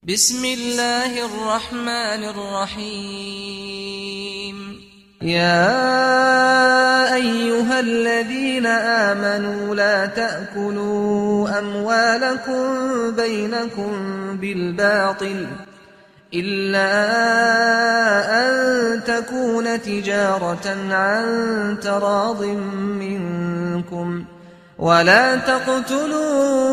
بسم الله الرحمن الرحيم يا أيها الذين آمنوا لا تأكلوا أموالكم بينكم بالباطل إلا أن تكون تجارة عن تراض منكم ولا تقتلوا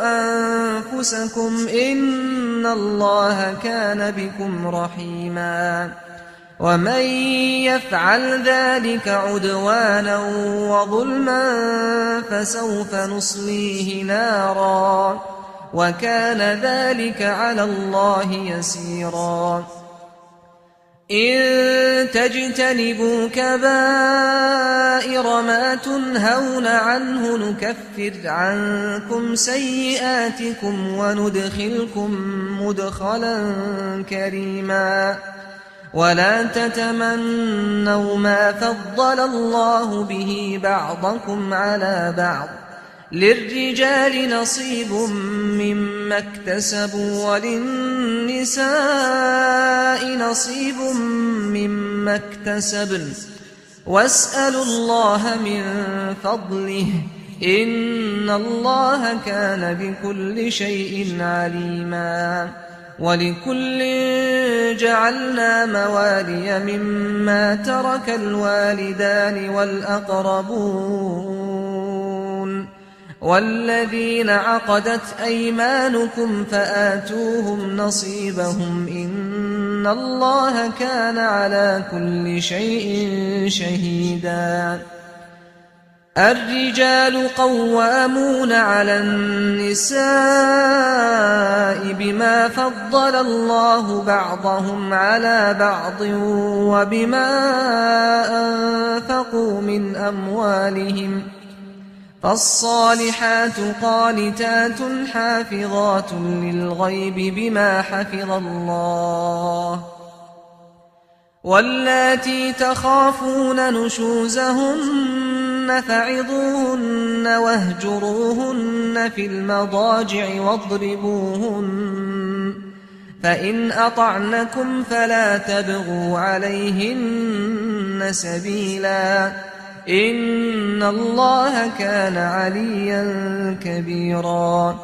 أنفسكم إن الله كان بكم رحيما ومن يفعل ذلك عدوانا وظلما فسوف نصليه نارا وكان ذلك على الله يسيرا إن تجتنبوا كبائر ما تنهون عنه نكفر عنكم سيئاتكم وندخلكم مدخلا كريما ولا تتمنوا ما فضل الله به بعضكم على بعض للرجال نصيب مما اكتسبوا وللنساء نصيب مما اكتسبن واسألوا الله من فضله إن الله كان بكل شيء عليما ولكل جعلنا موالي مما ترك الوالدان والأقربون والذين عقدت أيمانكم فآتوهم نصيبهم إن الله كان على كل شيء شهيدا الرجال قوامون على النساء بما فضل الله بعضهم على بعض وبما أنفقوا من أموالهم فالصالحات قانتات حافظات للغيب بما حفظ الله واللاتي تخافون نشوزهن فعظوهن واهجروهن في المضاجع واضربوهن فإن أطعنكم فلا تبغوا عليهن سبيلا إن الله كان عليا كبيرا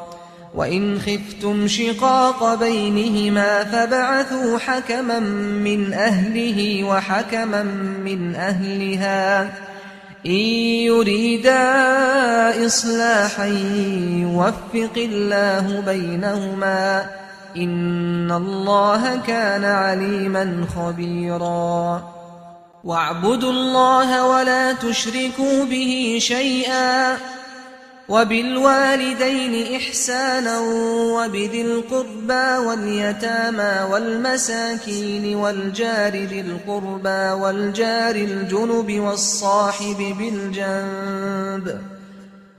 وإن خفتم شقاق بينهما فابعثوا حكما من أهله وحكما من أهلها إن يريدا إصلاحا يوفق الله بينهما إن الله كان عليما خبيرا واعبدوا الله ولا تشركوا به شيئا وبالوالدين إحسانا وبذي القربى واليتامى والمساكين والجار ذي القربى والجار الجنب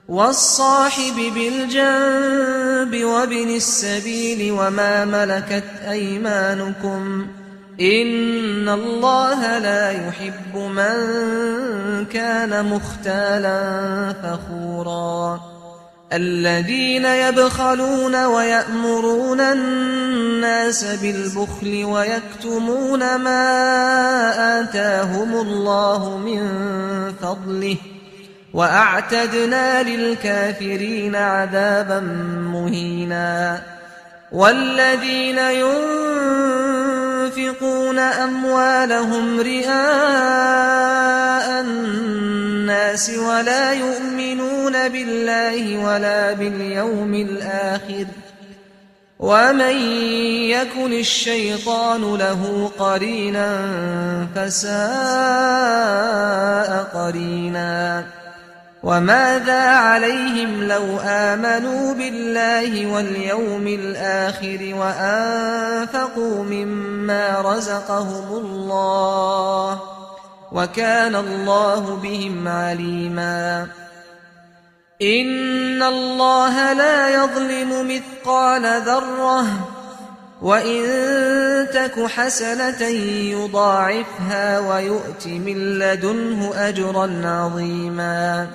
والصاحب بالجنب وابن السبيل وما ملكت أيمانكم إن الله لا يحب من كان مختالا فخورا الذين يبخلون ويأمرون الناس بالبخل ويكتمون ما آتاهم الله من فضله وأعتدنا للكافرين عذابا مهينا والذين ينفقون أموالهم رئاء الناس ولا يؤمنون بالله ولا باليوم الآخر ومن يكن الشيطان له قرينا فساء قرينا وماذا عليهم لو آمنوا بالله واليوم الآخر وأنفقوا مما رزقهم الله وكان الله بهم عليما إن الله لا يظلم مثقال ذرة وإن تك حسنة يضاعفها ويؤت من لدنه أجرا عظيما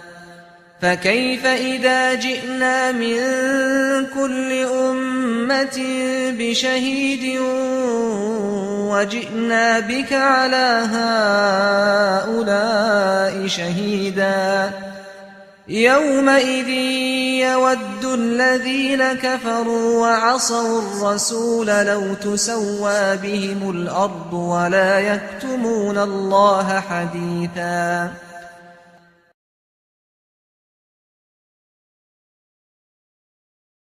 فكيف إذا جئنا من كل أمة بشهيد وجئنا بك على هؤلاء شهيدا يومئذ يود الذين كفروا وعصوا الرسول لو تسوى بهم الأرض ولا يكتمون الله حديثا